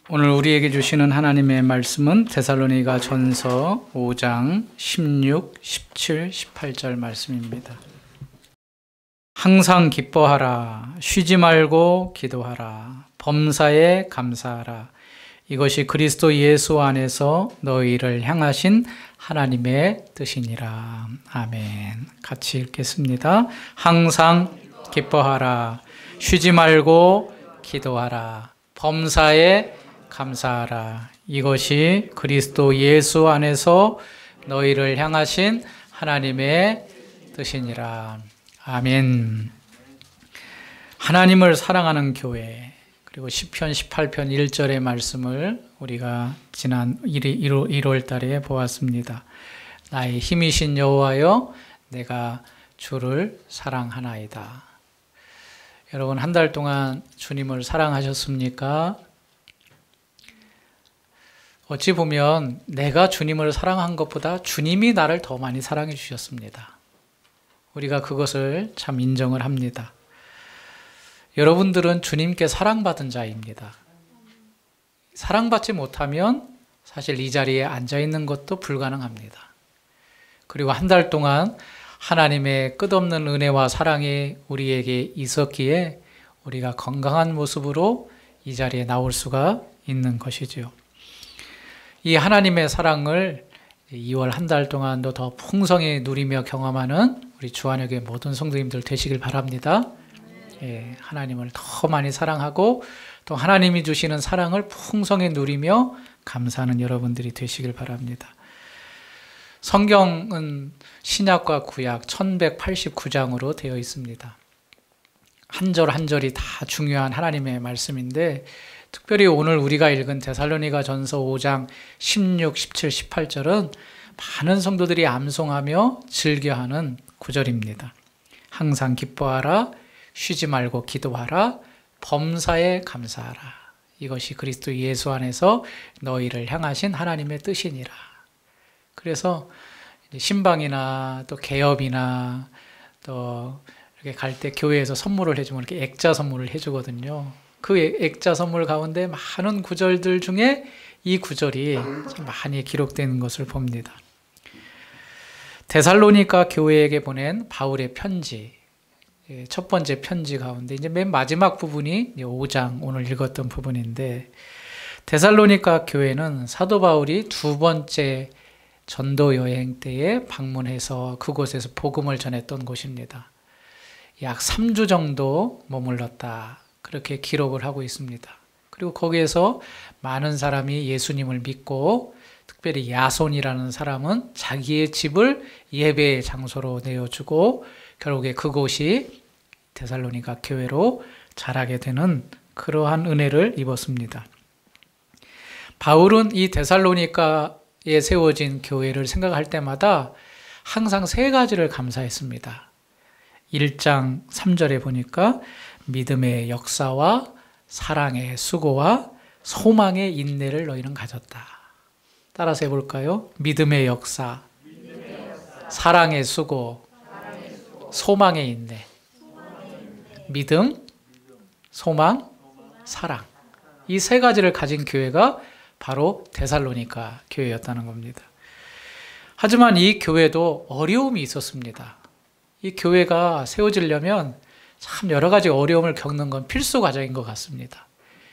오늘 우리에게 주시는 하나님의 말씀은 데살로니가 전서 5장 16, 17, 18절 말씀입니다. 항상 기뻐하라. 쉬지 말고 기도하라. 범사에 감사하라. 이것이 그리스도 예수 안에서 너희를 향하신 하나님의 뜻이니라. 아멘. 같이 읽겠습니다. 항상 기뻐하라. 쉬지 말고 기도하라. 범사에 감사하라. 이것이 그리스도 예수 안에서 너희를 향하신 하나님의 뜻이니라. 아멘. 하나님을 사랑하는 교회, 그리고 시편 18편 1절의 말씀을 우리가 지난 1월 달에 보았습니다. 나의 힘이신 여호와여, 내가 주를 사랑하나이다. 여러분, 한 달 동안 주님을 사랑하셨습니까? 어찌 보면 내가 주님을 사랑한 것보다 주님이 나를 더 많이 사랑해 주셨습니다. 우리가 그것을 참 인정을 합니다. 여러분들은 주님께 사랑받은 자입니다. 사랑받지 못하면 사실 이 자리에 앉아있는 것도 불가능합니다. 그리고 한 달 동안 하나님의 끝없는 은혜와 사랑이 우리에게 있었기에 우리가 건강한 모습으로 이 자리에 나올 수가 있는 것이지요. 이 하나님의 사랑을 2월 한 달 동안도 더 풍성히 누리며 경험하는 우리 주안역의 모든 성도님들 되시길 바랍니다. 예, 하나님을 더 많이 사랑하고 또 하나님이 주시는 사랑을 풍성히 누리며 감사하는 여러분들이 되시길 바랍니다. 성경은 신약과 구약 1189장으로 되어 있습니다. 한 절 한 절이 다 중요한 하나님의 말씀인데, 특별히 오늘 우리가 읽은 데살로니가 전서 5장 16, 17, 18절은 많은 성도들이 암송하며 즐겨하는 구절입니다. 항상 기뻐하라. 쉬지 말고 기도하라. 범사에 감사하라. 이것이 그리스도 예수 안에서 너희를 향하신 하나님의 뜻이니라. 그래서 신방이나 또 개업이나 또 이렇게 갈 때 교회에서 선물을 해주면 이렇게 액자 선물을 해주거든요. 그 액자 선물 가운데 많은 구절들 중에 이 구절이 참 많이 기록되는 것을 봅니다. 데살로니가 교회에게 보낸 바울의 편지, 첫 번째 편지 가운데 이제 맨 마지막 부분이 5장 오늘 읽었던 부분인데, 데살로니가 교회는 사도 바울이 두 번째 전도 여행 때에 방문해서 그곳에서 복음을 전했던 곳입니다. 약 3주 정도 머물렀다, 그렇게 기록을 하고 있습니다. 그리고 거기에서 많은 사람이 예수님을 믿고, 특별히 야손이라는 사람은 자기의 집을 예배의 장소로 내어주고 결국에 그곳이 데살로니가 교회로 자라게 되는 그러한 은혜를 입었습니다. 바울은 이 데살로니가에 세워진 교회를 생각할 때마다 항상 세 가지를 감사했습니다. 1장 3절에 보니까 믿음의 역사와 사랑의 수고와 소망의 인내를 너희는 가졌다. 따라서 해볼까요? 믿음의 역사, 사랑의 수고, 소망의 인내. 믿음, 소망, 사랑. 이 세 가지를 가진 교회가 바로 데살로니가 교회였다는 겁니다. 하지만 이 교회도 어려움이 있었습니다. 이 교회가 세워지려면 참 여러 가지 어려움을 겪는 건 필수 과정인 것 같습니다.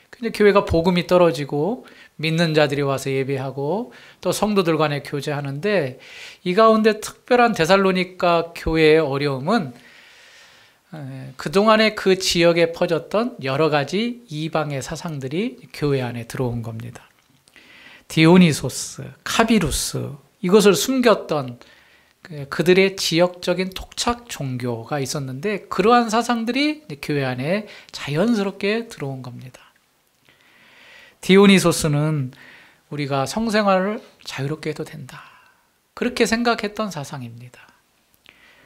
근데 교회가 복음이 떨어지고 믿는 자들이 와서 예배하고 또 성도들 간에 교제하는데, 이 가운데 특별한 데살로니가 교회의 어려움은 그동안에 그 지역에 퍼졌던 여러 가지 이방의 사상들이 교회 안에 들어온 겁니다. 디오니소스, 카비루스, 이것을 숨겼던 그들의 지역적인 토착 종교가 있었는데, 그러한 사상들이 교회 안에 자연스럽게 들어온 겁니다. 디오니소스는 우리가 성생활을 자유롭게 해도 된다, 그렇게 생각했던 사상입니다.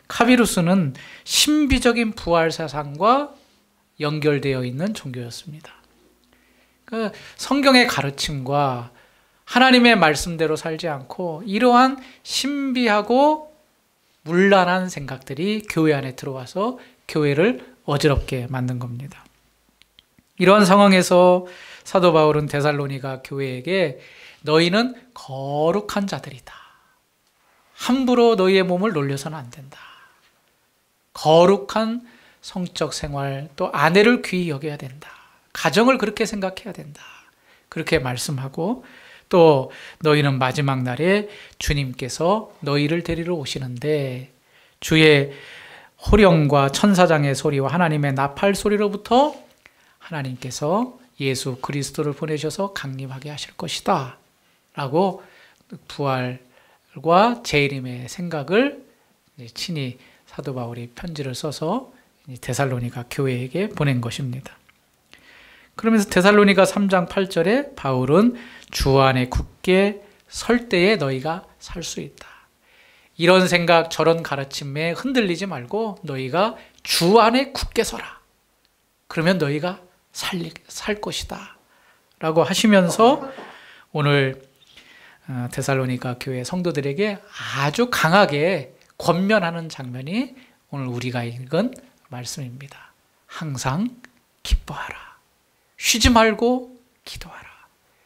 카비루스는 신비적인 부활 사상과 연결되어 있는 종교였습니다. 성경의 가르침과 하나님의 말씀대로 살지 않고 이러한 신비하고 문란한 생각들이 교회 안에 들어와서 교회를 어지럽게 만든 겁니다. 이러한 상황에서 사도 바울은 데살로니가 교회에게 너희는 거룩한 자들이다. 함부로 너희의 몸을 놀려서는 안 된다. 거룩한 성적 생활, 또 아내를 귀히 여겨야 된다. 가정을 그렇게 생각해야 된다. 그렇게 말씀하고, 또 너희는 마지막 날에 주님께서 너희를 데리러 오시는데 주의 호령과 천사장의 소리와 하나님의 나팔 소리로부터 하나님께서 예수 그리스도를 보내셔서 강림하게 하실 것이다 라고 부활과 재림의 생각을 친히 사도 바울이 편지를 써서 데살로니가 교회에게 보낸 것입니다. 그러면서 데살로니가 3장 8절에 바울은 주 안에 굳게 설 때에 너희가 살 수 있다. 이런 생각, 저런 가르침에 흔들리지 말고 너희가 주 안에 굳게 서라. 그러면 너희가 살 것이다. 라고 하시면서 오늘 데살로니가 교회 성도들에게 아주 강하게 권면하는 장면이 오늘 우리가 읽은 말씀입니다. 항상 기뻐하라. 쉬지 말고 기도하라.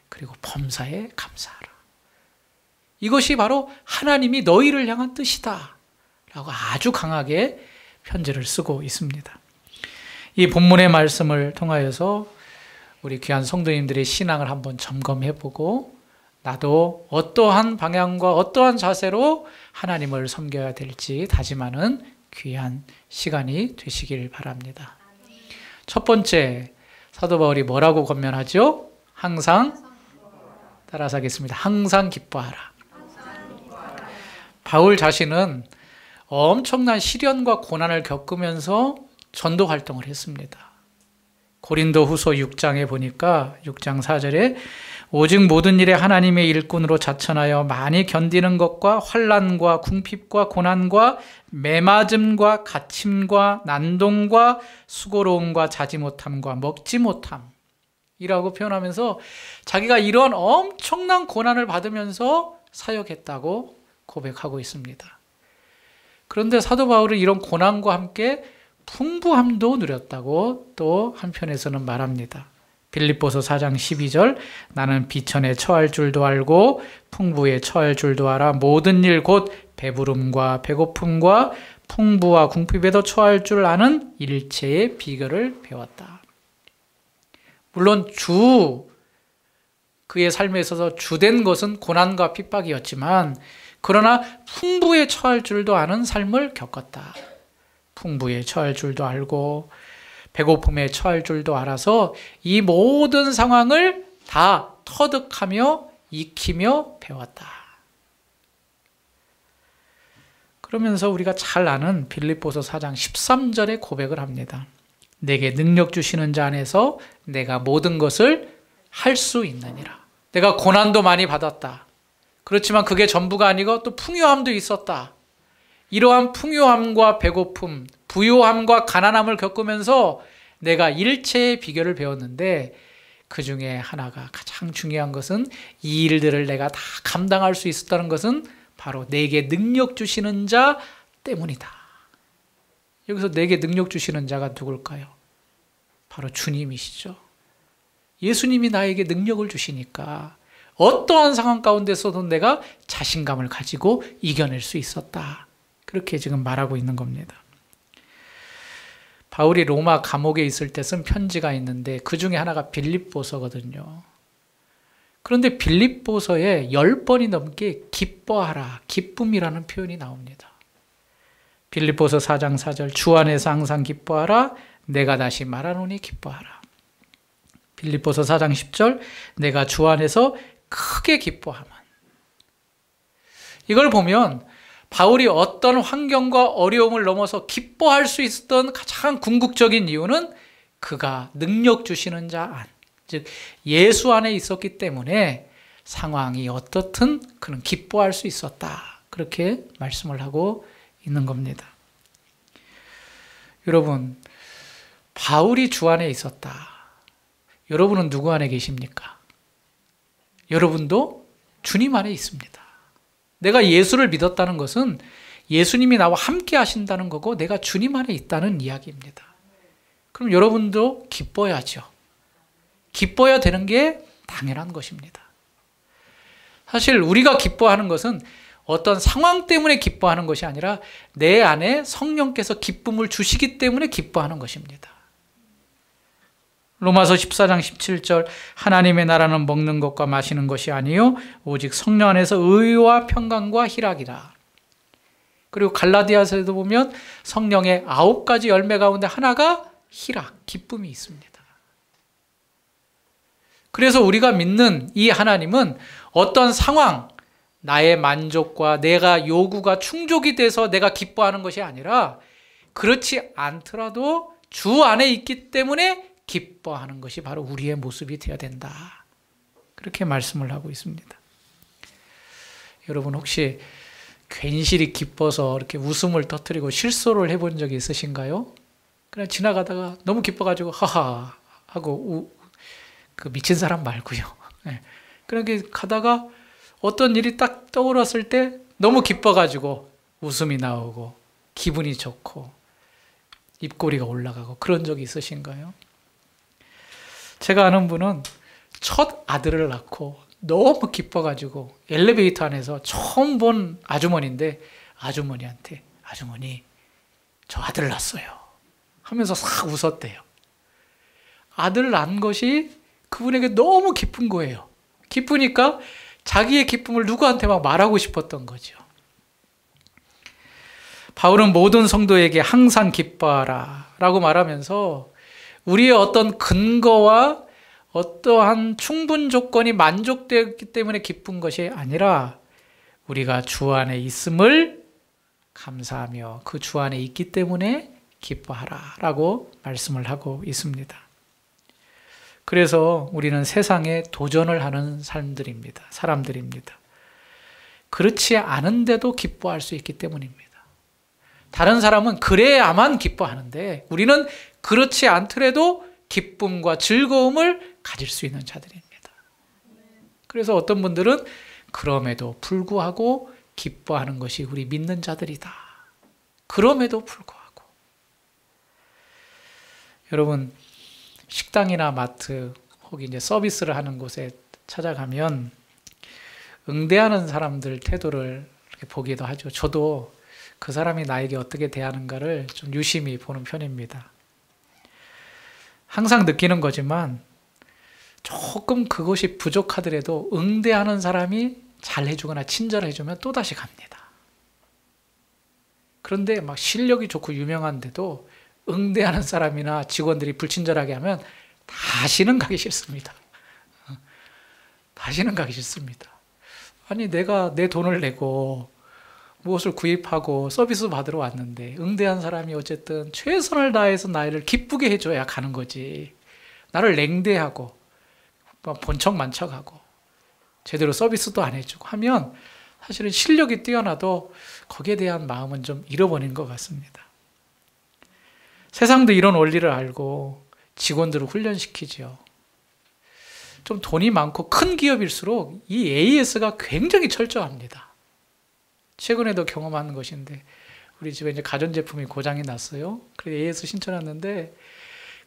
그리고 범사에 감사하라. 이것이 바로 하나님이 너희를 향한 뜻이다 라고 아주 강하게 편지를 쓰고 있습니다. 이 본문의 말씀을 통하여서 우리 귀한 성도님들의 신앙을 한번 점검해보고 나도 어떠한 방향과 어떠한 자세로 하나님을 섬겨야 될지 다짐하는 귀한 시간이 되시길 바랍니다. 첫 번째, 사도 바울이 뭐라고 권면하죠? 항상, 따라서 하겠습니다. 항상 기뻐하라. 바울 자신은 엄청난 시련과 고난을 겪으면서 전도 활동을 했습니다. 고린도 후서 6장에 보니까 6장 4절에 오직 모든 일에 하나님의 일꾼으로 자천하여 많이 견디는 것과 환난과 궁핍과 고난과 매맞음과 갇힘과 난동과 수고로움과 자지 못함과 먹지 못함이라고 표현하면서 자기가 이런 엄청난 고난을 받으면서 사역했다고 고백하고 있습니다. 그런데 사도 바울은 이런 고난과 함께 풍부함도 누렸다고 또 한편에서는 말합니다. 빌립보서 4장 12절 나는 비천에 처할 줄도 알고 풍부에 처할 줄도 알아 모든 일 곧 배부름과 배고픔과 풍부와 궁핍에도 처할 줄 아는 일체의 비결을 배웠다. 물론 그의 삶에 있어서 주된 것은 고난과 핍박이었지만 그러나 풍부에 처할 줄도 아는 삶을 겪었다. 풍부에 처할 줄도 알고 배고픔에 처할 줄도 알아서 이 모든 상황을 다 터득하며 익히며 배웠다. 그러면서 우리가 잘 아는 빌립보서 4장 13절에 고백을 합니다. 내게 능력 주시는 자 안에서 내가 모든 것을 할 수 있느니라. 내가 고난도 많이 받았다. 그렇지만 그게 전부가 아니고 또 풍요함도 있었다. 이러한 풍요함과 배고픔, 부요함과 가난함을 겪으면서 내가 일체의 비결을 배웠는데 그 중에 하나가 가장 중요한 것은 이 일들을 내가 다 감당할 수 있었다는 것은 바로 내게 능력 주시는 자 때문이다. 여기서 내게 능력 주시는 자가 누굴까요? 바로 주님이시죠. 예수님이 나에게 능력을 주시니까 어떠한 상황 가운데서도 내가 자신감을 가지고 이겨낼 수 있었다. 그렇게 지금 말하고 있는 겁니다. 바울이 로마 감옥에 있을 때 쓴 편지가 있는데 그 중에 하나가 빌립보서거든요. 그런데 빌립보서에 10번이 넘게 기뻐하라, 기쁨이라는 표현이 나옵니다. 빌립보서 4장 4절 주 안에서 항상 기뻐하라, 내가 다시 말하노니 기뻐하라. 빌립보서 4장 10절 내가 주 안에서 크게 기뻐하면. 이걸 보면 바울이 어떤 환경과 어려움을 넘어서 기뻐할 수 있었던 가장 궁극적인 이유는 그가 능력 주시는 자 안, 즉 예수 안에 있었기 때문에 상황이 어떻든 그는 기뻐할 수 있었다. 그렇게 말씀을 하고 있는 겁니다. 여러분, 바울이 주 안에 있었다. 여러분은 누구 안에 계십니까? 여러분도 주님 안에 있습니다. 내가 예수를 믿었다는 것은 예수님이 나와 함께 하신다는 거고 내가 주님 안에 있다는 이야기입니다. 그럼 여러분도 기뻐야죠. 기뻐야 되는 게 당연한 것입니다. 사실 우리가 기뻐하는 것은 어떤 상황 때문에 기뻐하는 것이 아니라 내 안에 성령께서 기쁨을 주시기 때문에 기뻐하는 것입니다. 로마서 14장 17절 하나님의 나라는 먹는 것과 마시는 것이 아니요 오직 성령 안에서 의와 평강과 희락이라. 그리고 갈라디아서에도 보면 성령의 9가지 열매 가운데 하나가 희락, 기쁨이 있습니다. 그래서 우리가 믿는 이 하나님은 어떤 상황, 나의 만족과 내가 요구가 충족이 돼서 내가 기뻐하는 것이 아니라 그렇지 않더라도 주 안에 있기 때문에 기뻐하는 것이 바로 우리의 모습이 되어야 된다. 그렇게 말씀을 하고 있습니다. 여러분 혹시 괜시리 기뻐서 이렇게 웃음을 터뜨리고 실수를 해본 적이 있으신가요? 그냥 지나가다가 너무 기뻐가지고 하하 하고 그 미친 사람 말고요. 네. 그렇게 가다가 어떤 일이 딱 떠올랐을 때 너무 기뻐가지고 웃음이 나오고 기분이 좋고 입꼬리가 올라가고 그런 적이 있으신가요? 제가 아는 분은 첫 아들을 낳고 너무 기뻐가지고 엘리베이터 안에서 처음 본 아주머니인데 아주머니한테 아주머니 저 아들 낳았어요 하면서 싹 웃었대요. 아들 낳은 것이 그분에게 너무 기쁜 거예요. 기쁘니까 자기의 기쁨을 누구한테 막 말하고 싶었던 거죠. 바울은 모든 성도에게 항상 기뻐하라 라고 말하면서 우리의 어떤 근거와 어떠한 충분 조건이 만족되었기 때문에 기쁜 것이 아니라 우리가 주 안에 있음을 감사하며 그 주 안에 있기 때문에 기뻐하라 라고 말씀을 하고 있습니다. 그래서 우리는 세상에 도전을 하는 사람들입니다. 그렇지 않은데도 기뻐할 수 있기 때문입니다. 다른 사람은 그래야만 기뻐하는데 우리는 그렇지 않더라도 기쁨과 즐거움을 가질 수 있는 자들입니다. 그래서 어떤 분들은 그럼에도 불구하고 기뻐하는 것이 우리 믿는 자들이다. 그럼에도 불구하고. 여러분, 식당이나 마트 혹은 이제 서비스를 하는 곳에 찾아가면 응대하는 사람들 태도를 이렇게 보기도 하죠. 저도 그 사람이 나에게 어떻게 대하는가를 좀 유심히 보는 편입니다. 항상 느끼는 거지만 조금 그것이 부족하더라도 응대하는 사람이 잘 해주거나 친절해주면 또다시 갑니다. 그런데 막 실력이 좋고 유명한데도 응대하는 사람이나 직원들이 불친절하게 하면 다시는 가기 싫습니다. 다시는 가기 싫습니다. 아니 내가 내 돈을 내고 무엇을 구입하고 서비스 받으러 왔는데 응대한 사람이 어쨌든 최선을 다해서 나를 기쁘게 해줘야 가는 거지. 나를 냉대하고 본척만척하고 제대로 서비스도 안 해주고 하면 사실은 실력이 뛰어나도 거기에 대한 마음은 좀 잃어버린 것 같습니다. 세상도 이런 원리를 알고 직원들을 훈련시키죠. 좀 돈이 많고 큰 기업일수록 이 AS가 굉장히 철저합니다. 최근에도 경험한 것인데 우리 집에 이제 가전제품이 고장이 났어요. 그래서 AS 신청했는데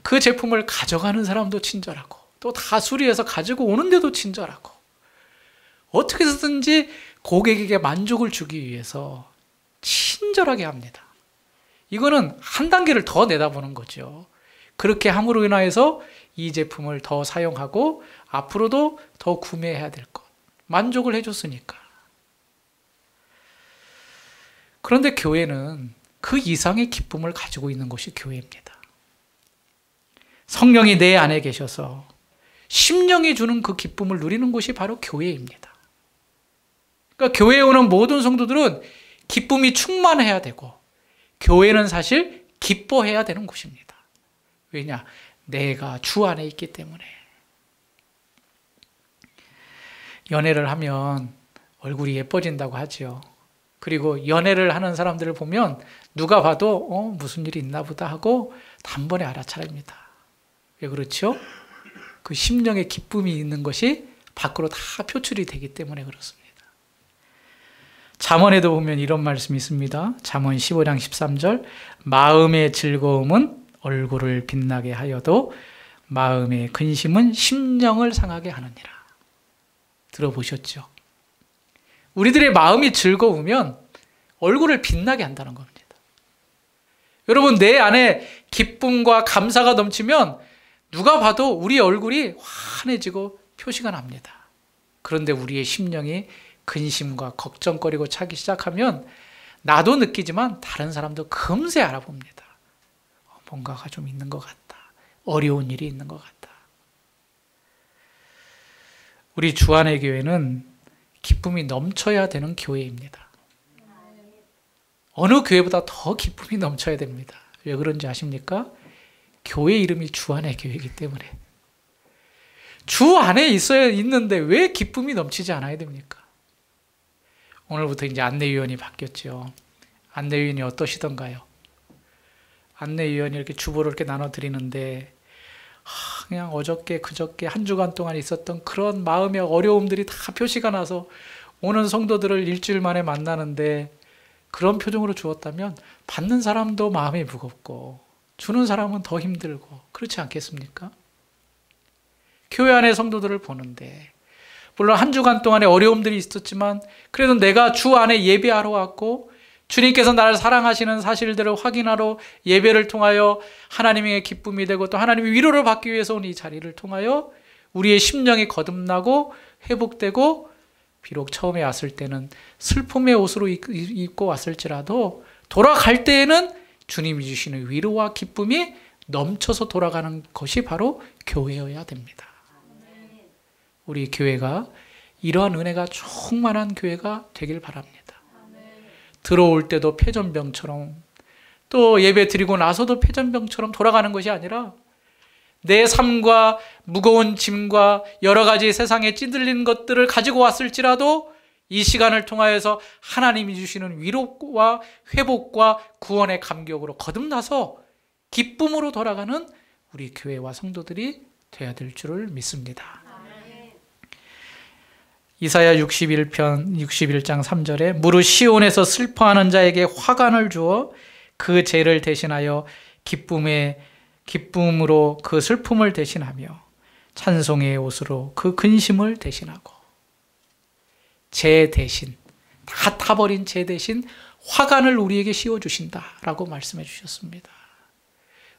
그 제품을 가져가는 사람도 친절하고 또 다 수리해서 가지고 오는데도 친절하고 어떻게 해서든지 고객에게 만족을 주기 위해서 친절하게 합니다. 이거는 한 단계를 더 내다보는 거죠. 그렇게 함으로 인하여서 이 제품을 더 사용하고 앞으로도 더 구매해야 될 것. 만족을 해줬으니까. 그런데 교회는 그 이상의 기쁨을 가지고 있는 것이 교회입니다. 성령이 내 안에 계셔서 심령이 주는 그 기쁨을 누리는 곳이 바로 교회입니다. 그러니까 교회에 오는 모든 성도들은 기쁨이 충만해야 되고 교회는 사실 기뻐해야 되는 곳입니다. 왜냐? 내가 주 안에 있기 때문에. 연애를 하면 얼굴이 예뻐진다고 하죠. 그리고 연애를 하는 사람들을 보면 누가 봐도 무슨 일이 있나 보다 하고 단번에 알아차립니다. 왜 그렇죠? 그 심령의 기쁨이 있는 것이 밖으로 다 표출이 되기 때문에 그렇습니다. 잠언에도 보면 이런 말씀이 있습니다. 잠언 15장 13절 마음의 즐거움은 얼굴을 빛나게 하여도 마음의 근심은 심령을 상하게 하느니라. 들어보셨죠? 우리들의 마음이 즐거우면 얼굴을 빛나게 한다는 겁니다. 여러분, 내 안에 기쁨과 감사가 넘치면 누가 봐도 우리 얼굴이 환해지고 표시가 납니다. 그런데 우리의 심령이 근심과 걱정거리고 차기 시작하면 나도 느끼지만 다른 사람도 금세 알아봅니다. 뭔가가 좀 있는 것 같다. 어려운 일이 있는 것 같다. 우리 주안의 교회는 기쁨이 넘쳐야 되는 교회입니다. 어느 교회보다 더 기쁨이 넘쳐야 됩니다. 왜 그런지 아십니까? 교회 이름이 주안의 교회이기 때문에. 주 안에 있어야 있는데 왜 기쁨이 넘치지 않아야 됩니까? 오늘부터 이제 안내위원이 바뀌었죠. 안내위원이 어떠시던가요? 안내위원이 이렇게 주보를 이렇게 나눠드리는데 그냥 어저께 그저께 한 주간 동안 있었던 그런 마음의 어려움들이 다 표시가 나서 오는 성도들을 일주일 만에 만나는데 그런 표정으로 주었다면 받는 사람도 마음이 무겁고 주는 사람은 더 힘들고 그렇지 않겠습니까? 교회 안의 성도들을 보는데 물론 한 주간 동안에 어려움들이 있었지만 그래도 내가 주 안에 예배하러 왔고 주님께서 나를 사랑하시는 사실들을 확인하러 예배를 통하여 하나님의 기쁨이 되고 또 하나님의 위로를 받기 위해서 온 이 자리를 통하여 우리의 심령이 거듭나고 회복되고 비록 처음에 왔을 때는 슬픔의 옷으로 입고 왔을지라도 돌아갈 때에는 주님이 주시는 위로와 기쁨이 넘쳐서 돌아가는 것이 바로 교회여야 됩니다. 우리 교회가 이러한 은혜가 충만한 교회가 되길 바랍니다. 들어올 때도 패전병처럼 또 예배 드리고 나서도 패전병처럼 돌아가는 것이 아니라 내 삶과 무거운 짐과 여러 가지 세상에 찌들린 것들을 가지고 왔을지라도 이 시간을 통하여서 하나님이 주시는 위로와 회복과 구원의 감격으로 거듭나서 기쁨으로 돌아가는 우리 교회와 성도들이 되어야 될 줄을 믿습니다. 이사야 61장 3절에 무릇 시온에서 슬퍼하는 자에게 화관을 주어 그 죄를 대신하여 기쁨으로 그 슬픔을 대신하며 찬송의 옷으로 그 근심을 대신하고 죄 대신 다 타버린 죄 대신 화관을 우리에게 씌워주신다라고 말씀해 주셨습니다.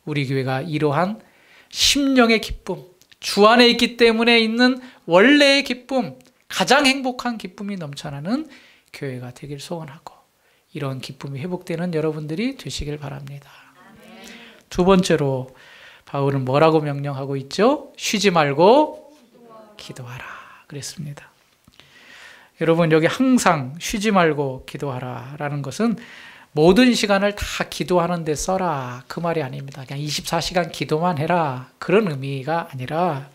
우리 교회가 이러한 심령의 기쁨, 주 안에 있기 때문에 있는 원래의 기쁨, 가장 행복한 기쁨이 넘쳐나는 교회가 되길 소원하고 이런 기쁨이 회복되는 여러분들이 되시길 바랍니다. 두 번째로 바울은 뭐라고 명령하고 있죠? 쉬지 말고 기도하라 그랬습니다. 여러분 여기 항상 쉬지 말고 기도하라 라는 것은 모든 시간을 다 기도하는 데 써라 그 말이 아닙니다. 그냥 24시간 기도만 해라 그런 의미가 아니라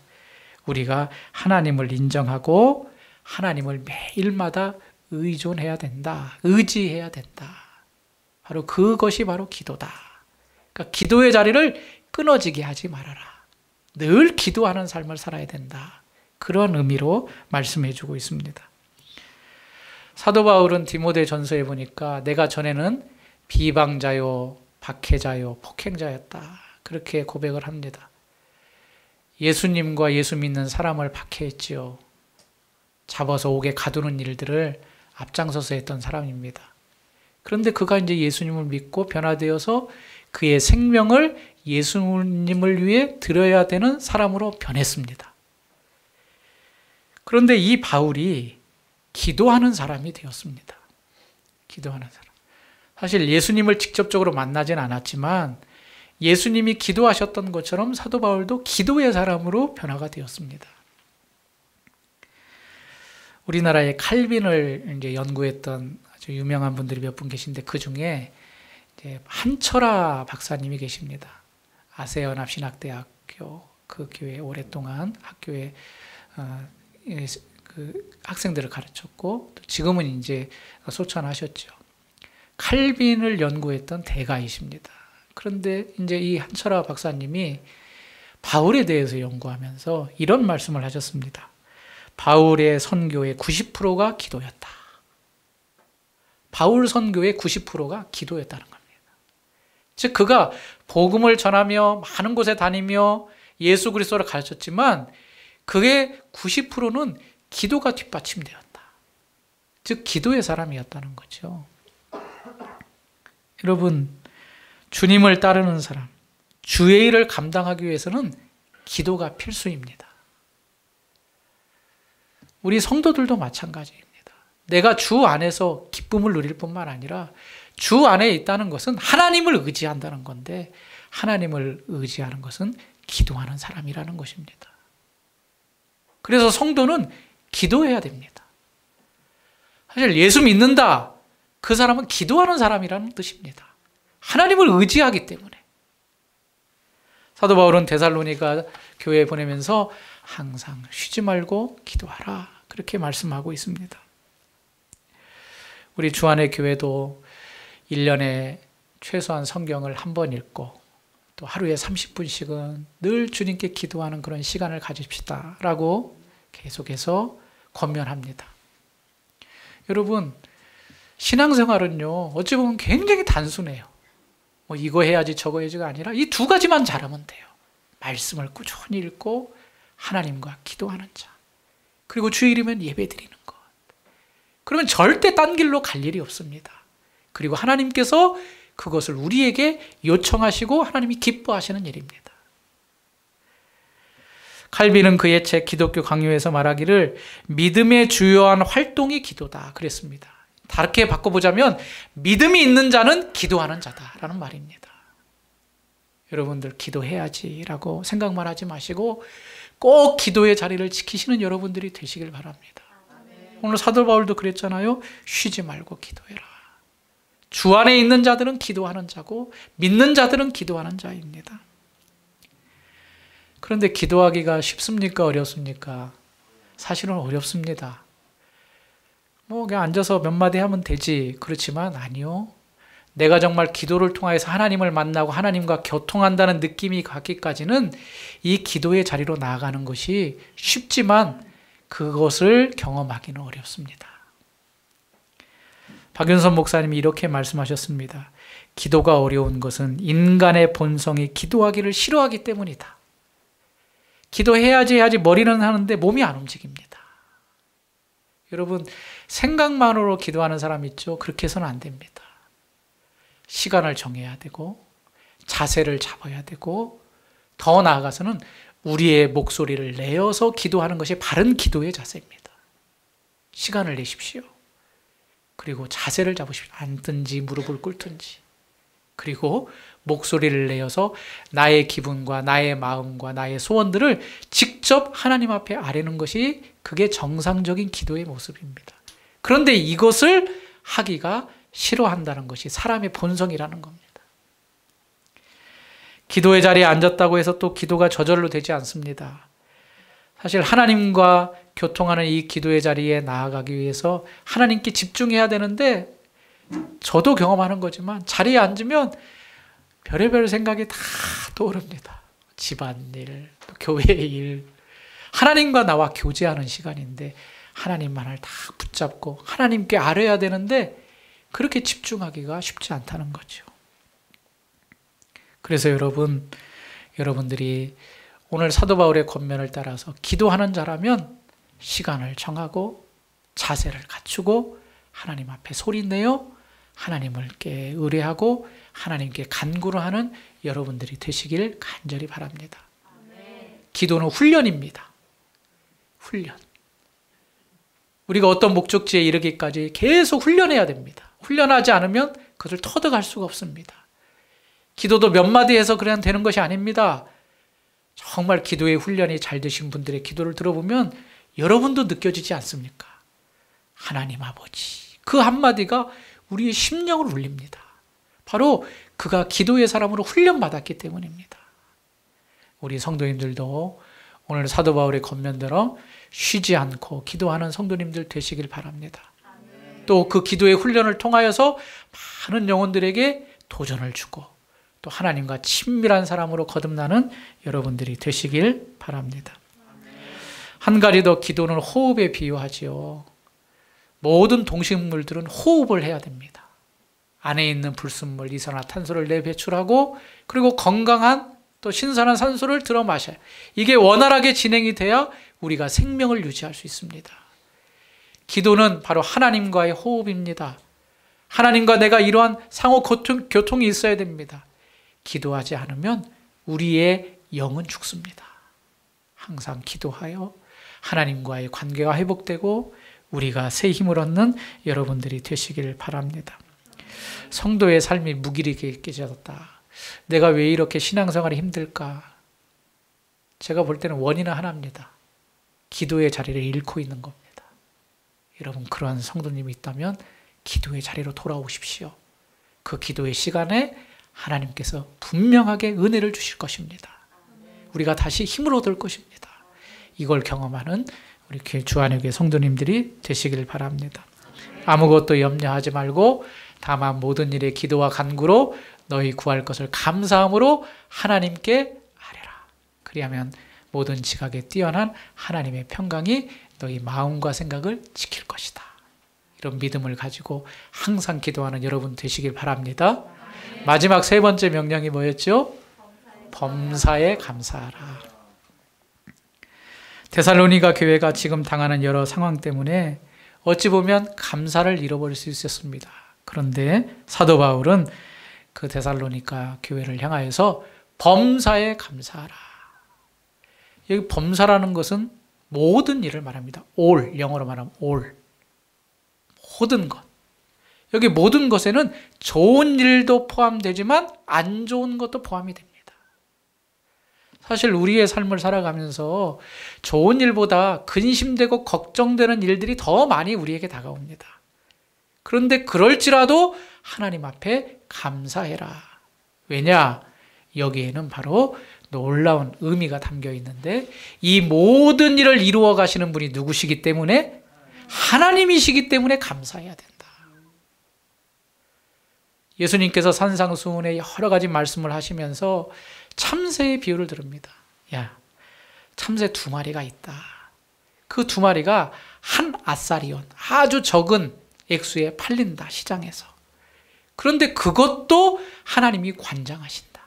우리가 하나님을 인정하고 하나님을 매일마다 의존해야 된다. 의지해야 된다. 바로 그것이 바로 기도다. 그러니까 기도의 자리를 끊어지게 하지 말아라. 늘 기도하는 삶을 살아야 된다. 그런 의미로 말씀해 주고 있습니다. 사도 바울은 디모데 전서에 보니까 내가 전에는 비방자요, 박해자요, 폭행자였다. 그렇게 고백을 합니다. 예수님과 예수 믿는 사람을 박해했지요. 잡아서 옥에 가두는 일들을 앞장서서 했던 사람입니다. 그런데 그가 이제 예수님을 믿고 변화되어서 그의 생명을 예수님을 위해 드려야 되는 사람으로 변했습니다. 그런데 이 바울이 기도하는 사람이 되었습니다. 기도하는 사람. 사실 예수님을 직접적으로 만나진 않았지만 예수님이 기도하셨던 것처럼 사도 바울도 기도의 사람으로 변화가 되었습니다. 우리나라의 칼빈을 이제 연구했던 아주 유명한 분들이 몇 분 계신데 그 중에 이제 한철아 박사님이 계십니다. 아세연합신학대학교 그 교회 오랫동안 학교에 그 학생들을 가르쳤고 지금은 이제 소천하셨죠. 칼빈을 연구했던 대가이십니다. 그런데 이제 이 한철아 박사님이 바울에 대해서 연구하면서 이런 말씀을 하셨습니다. 바울의 선교의 90%가 기도였다. 바울 선교의 90%가 기도였다는 겁니다. 즉 그가 복음을 전하며 많은 곳에 다니며 예수 그리스도를 가르쳤지만 그게 90%는 기도가 뒷받침되었다. 즉 기도의 사람이었다는 거죠. 여러분, 주님을 따르는 사람, 주의 일을 감당하기 위해서는 기도가 필수입니다. 우리 성도들도 마찬가지입니다. 내가 주 안에서 기쁨을 누릴 뿐만 아니라 주 안에 있다는 것은 하나님을 의지한다는 건데, 하나님을 의지하는 것은 기도하는 사람이라는 것입니다. 그래서 성도는 기도해야 됩니다. 사실 예수 믿는다, 그 사람은 기도하는 사람이라는 뜻입니다. 하나님을 의지하기 때문에. 사도 바울은 데살로니가 교회에 보내면서 항상 쉬지 말고 기도하라, 그렇게 말씀하고 있습니다. 우리 주안의 교회도 1년에 최소한 성경을 한 번 읽고 또 하루에 30분씩은 늘 주님께 기도하는 그런 시간을 가집시다 라고 계속해서 권면합니다. 여러분, 신앙생활은요, 어찌 보면 굉장히 단순해요. 뭐 이거 해야지 저거 해야지가 아니라 이 두 가지만 잘하면 돼요. 말씀을 꾸준히 읽고 하나님과 기도하는 자, 그리고 주일이면 예배 드리는 것. 그러면 절대 딴 길로 갈 일이 없습니다. 그리고 하나님께서 그것을 우리에게 요청하시고 하나님이 기뻐하시는 일입니다. 칼빈은 그의 책 기독교 강요에서 말하기를 믿음의 주요한 활동이 기도다 그랬습니다. 다르게 바꿔보자면 믿음이 있는 자는 기도하는 자다라는 말입니다. 여러분들 기도해야지라고 생각만 하지 마시고 꼭 기도의 자리를 지키시는 여러분들이 되시길 바랍니다. 오늘 사도 바울도 그랬잖아요. 쉬지 말고 기도해라. 주 안에 있는 자들은 기도하는 자고 믿는 자들은 기도하는 자입니다. 그런데 기도하기가 쉽습니까? 어렵습니까? 사실은 어렵습니다. 뭐 그냥 앉아서 몇 마디 하면 되지. 그렇지만 아니요. 내가 정말 기도를 통해서 하나님을 만나고 하나님과 교통한다는 느낌이 갖기까지는 이 기도의 자리로 나아가는 것이 쉽지만 그것을 경험하기는 어렵습니다. 박윤선 목사님이 이렇게 말씀하셨습니다. 기도가 어려운 것은 인간의 본성이 기도하기를 싫어하기 때문이다. 기도해야지 해야지 머리는 하는데 몸이 안 움직입니다. 여러분, 생각만으로 기도하는 사람 있죠? 그렇게 해서는 안 됩니다. 시간을 정해야 되고 자세를 잡아야 되고 더 나아가서는 우리의 목소리를 내어서 기도하는 것이 바른 기도의 자세입니다. 시간을 내십시오. 그리고 자세를 잡으십시오. 앉든지 무릎을 꿇든지. 그리고 목소리를 내어서 나의 기분과 나의 마음과 나의 소원들을 직접 하나님 앞에 아뢰는 것이 그게 정상적인 기도의 모습입니다. 그런데 이것을 하기가 싫어한다는 것이 사람의 본성이라는 겁니다. 기도의 자리에 앉았다고 해서 또 기도가 저절로 되지 않습니다. 사실 하나님과 교통하는 이 기도의 자리에 나아가기 위해서 하나님께 집중해야 되는데 저도 경험하는 거지만 자리에 앉으면 별의별 생각이 다 떠오릅니다. 집안일, 교회의 일, 하나님과 나와 교제하는 시간인데 하나님만을 다 붙잡고 하나님께 아뢰야 되는데 그렇게 집중하기가 쉽지 않다는 거죠. 그래서 여러분들이 오늘 사도 바울의 권면을 따라서 기도하는 자라면 시간을 정하고 자세를 갖추고 하나님 앞에 소리내어 하나님께 의뢰하고 하나님께 간구를 하는 여러분들이 되시길 간절히 바랍니다. 기도는 훈련입니다. 훈련. 우리가 어떤 목적지에 이르기까지 계속 훈련해야 됩니다. 훈련하지 않으면 그것을 터득할 수가 없습니다. 기도도 몇 마디 해서 그냥 되는 것이 아닙니다. 정말 기도의 훈련이 잘 되신 분들의 기도를 들어보면 여러분도 느껴지지 않습니까? 하나님 아버지, 그 한마디가 우리의 심령을 울립니다. 바로 그가 기도의 사람으로 훈련받았기 때문입니다. 우리 성도님들도 오늘 사도 바울의 권면대로 쉬지 않고 기도하는 성도님들 되시길 바랍니다. 또 그 기도의 훈련을 통하여서 많은 영혼들에게 도전을 주고 또 하나님과 친밀한 사람으로 거듭나는 여러분들이 되시길 바랍니다. 한 가지 더, 기도는 호흡에 비유하지요. 모든 동식물들은 호흡을 해야 됩니다. 안에 있는 불순물, 이산화탄소를 내배출하고 그리고 건강한 또 신선한 산소를 들어 마셔야 이게 원활하게 진행이 돼야 우리가 생명을 유지할 수 있습니다. 기도는 바로 하나님과의 호흡입니다. 하나님과 내가 이러한 상호 교통이 있어야 됩니다. 기도하지 않으면 우리의 영은 죽습니다. 항상 기도하여 하나님과의 관계가 회복되고 우리가 새 힘을 얻는 여러분들이 되시길 바랍니다. 성도의 삶이 무기력해졌다. 내가 왜 이렇게 신앙생활이 힘들까? 제가 볼 때는 원인은 하나입니다. 기도의 자리를 잃고 있는 겁니다. 여러분, 그러한 성도님이 있다면 기도의 자리로 돌아오십시오. 그 기도의 시간에 하나님께서 분명하게 은혜를 주실 것입니다. 우리가 다시 힘을 얻을 것입니다. 이걸 경험하는 우리 주안의 성도님들이 되시길 바랍니다. 아무것도 염려하지 말고 다만 모든 일에 기도와 간구로 너희 구할 것을 감사함으로 하나님께 아뢰라. 그리하면 모든 지각에 뛰어난 하나님의 평강이 너희 마음과 생각을 지킬 것이다. 이런 믿음을 가지고 항상 기도하는 여러분 되시길 바랍니다. 마지막 세 번째 명령이 뭐였죠? 범사에 감사하라. 데살로니가 교회가 지금 당하는 여러 상황 때문에 어찌 보면 감사를 잃어버릴 수 있었습니다. 그런데 사도 바울은 그 데살로니가 교회를 향하여서 범사에 감사하라. 여기 범사라는 것은 모든 일을 말합니다. all, 영어로 말하면 all. 모든 것. 여기 모든 것에는 좋은 일도 포함되지만 안 좋은 것도 포함이 됩니다. 사실 우리의 삶을 살아가면서 좋은 일보다 근심되고 걱정되는 일들이 더 많이 우리에게 다가옵니다. 그런데 그럴지라도 하나님 앞에 감사해라. 왜냐? 여기에는 바로 놀라운 의미가 담겨 있는데 이 모든 일을 이루어 가시는 분이 누구시기 때문에? 하나님이시기 때문에 감사해야 된다. 예수님께서 산상수훈에 여러 가지 말씀을 하시면서 참새의 비유를 들읍니다. 야, 참새 2마리가 있다. 그 2마리가 한 아사리온, 아주 적은 액수에 팔린다, 시장에서. 그런데 그것도 하나님이 관장하신다.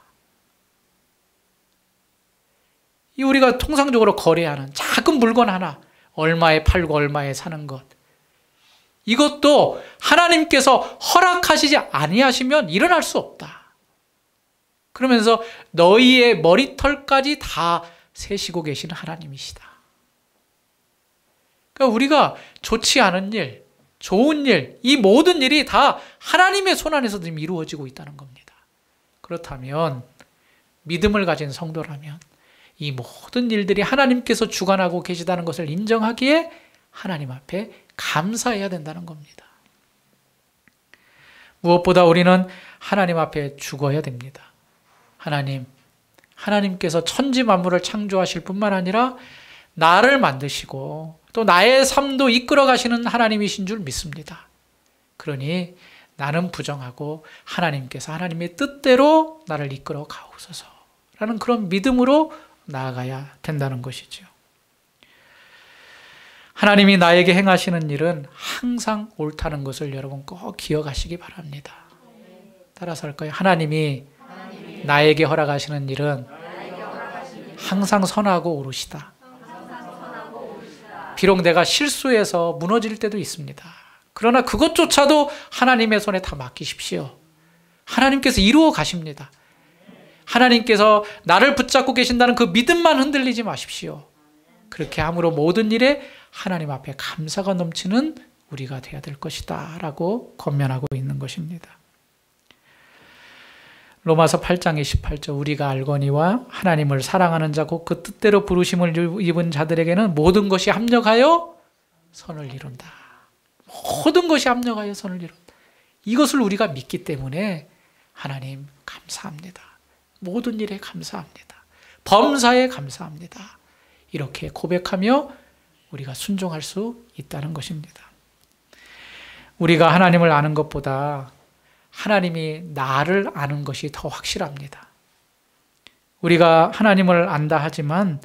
이 우리가 통상적으로 거래하는 작은 물건 하나, 얼마에 팔고 얼마에 사는 것. 이것도 하나님께서 허락하시지 아니하시면 일어날 수 없다. 그러면서 너희의 머리털까지 다 세시고 계시는 하나님이시다. 그러니까 우리가 좋지 않은 일, 좋은 일, 이 모든 일이 다 하나님의 손 안에서 지금 이루어지고 있다는 겁니다. 그렇다면 믿음을 가진 성도라면 이 모든 일들이 하나님께서 주관하고 계시다는 것을 인정하기에 하나님 앞에 감사해야 된다는 겁니다. 무엇보다 우리는 하나님 앞에 죽어야 됩니다. 하나님께서 천지 만물을 창조하실 뿐만 아니라 나를 만드시고 또 나의 삶도 이끌어 가시는 하나님이신 줄 믿습니다. 그러니 나는 부정하고 하나님께서 하나님의 뜻대로 나를 이끌어 가옵소서라는 그런 믿음으로 나아가야 된다는 것이죠. 하나님이 나에게 행하시는 일은 항상 옳다는 것을 여러분 꼭 기억하시기 바랍니다. 따라서 할까요? 하나님이 나에게 허락하시는 일은 항상 선하고 옳으시다. 비록 내가 실수해서 무너질 때도 있습니다. 그러나 그것조차도 하나님의 손에 다 맡기십시오. 하나님께서 이루어 가십니다. 하나님께서 나를 붙잡고 계신다는 그 믿음만 흔들리지 마십시오. 그렇게 함으로 모든 일에 하나님 앞에 감사가 넘치는 우리가 되어야 될 것이다 라고 권면하고 있는 것입니다. 로마서 8장의 18절 우리가 알거니와 하나님을 사랑하는 자 곧 그 뜻대로 부르심을 입은 자들에게는 모든 것이 합력하여 선을 이룬다. 모든 것이 합력하여 선을 이룬다. 이것을 우리가 믿기 때문에 하나님 감사합니다. 모든 일에 감사합니다. 범사에 감사합니다. 이렇게 고백하며 우리가 순종할 수 있다는 것입니다. 우리가 하나님을 아는 것보다 하나님이 나를 아는 것이 더 확실합니다. 우리가 하나님을 안다 하지만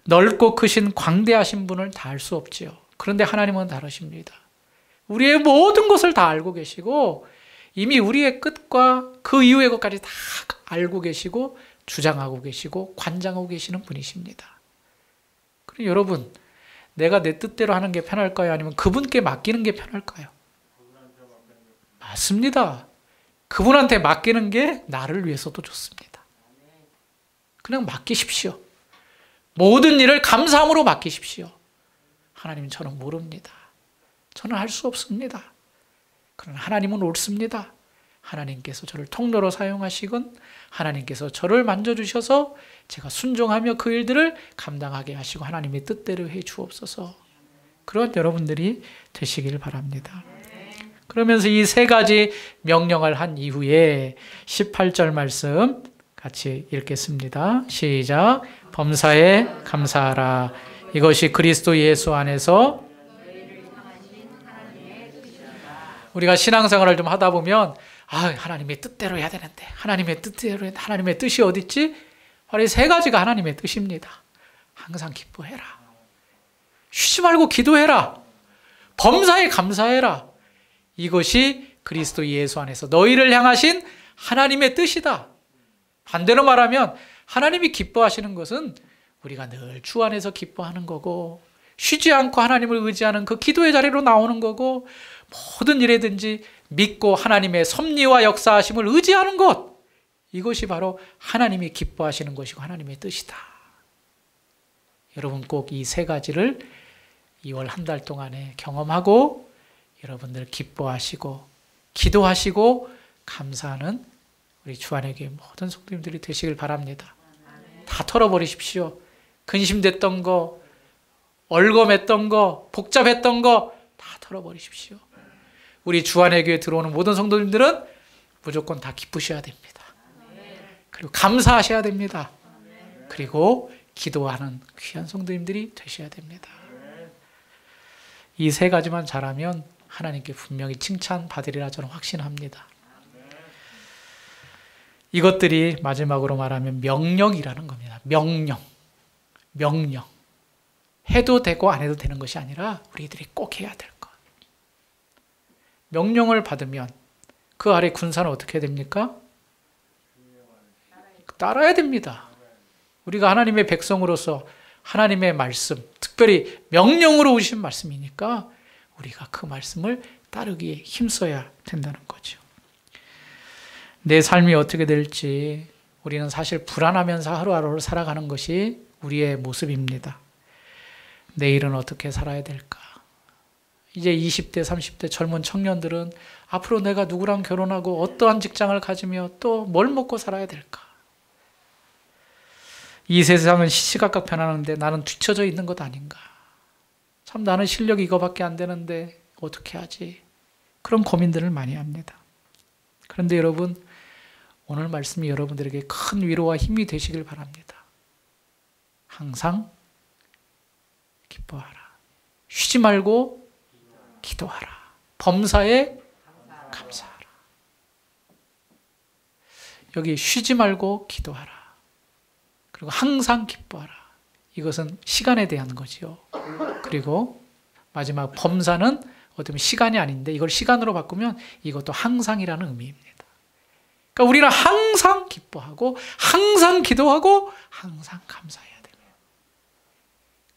넓고 크신 광대하신 분을 다 알 수 없지요. 그런데 하나님은 다르십니다. 우리의 모든 것을 다 알고 계시고 이미 우리의 끝과 그 이후의 것까지 다 알고 계시고 주장하고 계시고 관장하고 계시는 분이십니다. 그럼 여러분, 내가 내 뜻대로 하는 게 편할까요? 아니면 그분께 맡기는 게 편할까요? 맞습니다. 그분한테 맡기는 게 나를 위해서도 좋습니다. 그냥 맡기십시오. 모든 일을 감사함으로 맡기십시오. 하나님, 저는 모릅니다. 저는 할 수 없습니다. 그러나 하나님은 옳습니다. 하나님께서 저를 통로로 사용하시건 하나님께서 저를 만져주셔서 제가 순종하며 그 일들을 감당하게 하시고 하나님의 뜻대로 해 주옵소서. 그런 여러분들이 되시길 바랍니다. 그러면서 이 세 가지 명령을 한 이후에 18절 말씀 같이 읽겠습니다. 시작. 범사에 감사하라. 이것이 그리스도 예수 안에서. 우리가 신앙생활을 좀 하다 보면 하나님의 뜻대로 해야 되는데 하나님의 뜻대로 하나님의 뜻이 어디 있지? 바로 이 세 가지가 하나님의 뜻입니다. 항상 기뻐해라. 쉬지 말고 기도해라. 범사에 감사해라. 이것이 그리스도 예수 안에서 너희를 향하신 하나님의 뜻이다. 반대로 말하면 하나님이 기뻐하시는 것은 우리가 늘 주 안에서 기뻐하는 거고 쉬지 않고 하나님을 의지하는 그 기도의 자리로 나오는 거고 모든 일에든지 믿고 하나님의 섭리와 역사하심을 의지하는 것, 이것이 바로 하나님이 기뻐하시는 것이고 하나님의 뜻이다. 여러분 꼭 이 세 가지를 2월 한 달 동안에 경험하고 여러분들 기뻐하시고 기도하시고 감사하는 우리 주안의 교회 모든 성도님들이 되시길 바랍니다. 다 털어버리십시오. 근심됐던 거, 얼검했던 거, 복잡했던 거 다 털어버리십시오. 우리 주안의 교회에 들어오는 모든 성도님들은 무조건 다 기쁘셔야 됩니다. 그리고 감사하셔야 됩니다. 그리고 기도하는 귀한 성도님들이 되셔야 됩니다. 이 세 가지만 잘하면 하나님께 분명히 칭찬받으리라 저는 확신합니다. 이것들이 마지막으로 말하면 명령이라는 겁니다. 명령. 해도 되고 안 해도 되는 것이 아니라 우리들이 꼭 해야 될 것. 명령을 받으면 그 아래 군사는 어떻게 됩니까? 따라야 됩니다. 우리가 하나님의 백성으로서 하나님의 말씀, 특별히 명령으로 오신 말씀이니까 우리가 그 말씀을 따르기에 힘써야 된다는 거죠. 내 삶이 어떻게 될지 우리는 사실 불안하면서 하루하루를 살아가는 것이 우리의 모습입니다. 내일은 어떻게 살아야 될까? 이제 20대, 30대 젊은 청년들은 앞으로 내가 누구랑 결혼하고 어떠한 직장을 가지며 또 뭘 먹고 살아야 될까? 이 세상은 시시각각 변하는데 나는 뒤처져 있는 것 아닌가? 참 나는 실력이 이거밖에 안 되는데 어떻게 하지? 그런 고민들을 많이 합니다. 그런데 여러분, 오늘 말씀이 여러분들에게 큰 위로와 힘이 되시길 바랍니다. 항상 기뻐하라. 쉬지 말고 기도하라. 범사에 감사하라. 여기 쉬지 말고 기도하라. 그리고 항상 기뻐하라. 이것은 시간에 대한 거지요. 그리고 마지막 범사는 어쩌면 시간이 아닌데 이걸 시간으로 바꾸면 이것도 항상이라는 의미입니다. 그러니까 우리는 항상 기뻐하고 항상 기도하고 항상 감사해야 됩니다.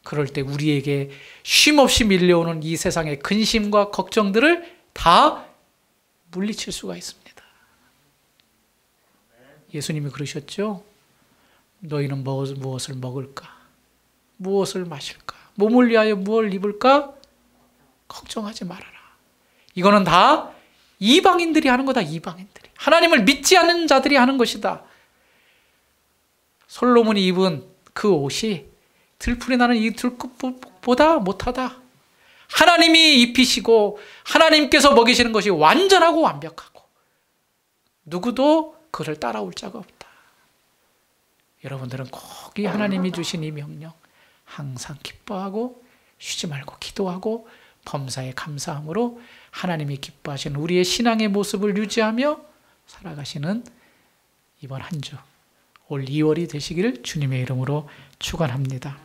그럴 때 우리에게 쉼없이 밀려오는 이 세상의 근심과 걱정들을 다 물리칠 수가 있습니다. 예수님이 그러셨죠? 너희는 무엇을 먹을까? 무엇을 마실까? 몸을 위하여 무엇을 입을까? 걱정하지 말아라. 이거는 다 이방인들이 하는 거다. 이방인들이. 하나님을 믿지 않는 자들이 하는 것이다. 솔로몬이 입은 그 옷이 들풀이 나는 이 들꽃보다 못하다. 하나님이 입히시고 하나님께서 먹이시는 것이 완전하고 완벽하고 누구도 그를 따라올 자가 없다. 여러분들은 꼭 이 하나님이 주신 이 명령 항상 기뻐하고 쉬지 말고 기도하고 범사에 감사함으로 하나님이 기뻐하시는 우리의 신앙의 모습을 유지하며 살아가시는 이번 한 주, 올 2월이 되시기를 주님의 이름으로 축원합니다.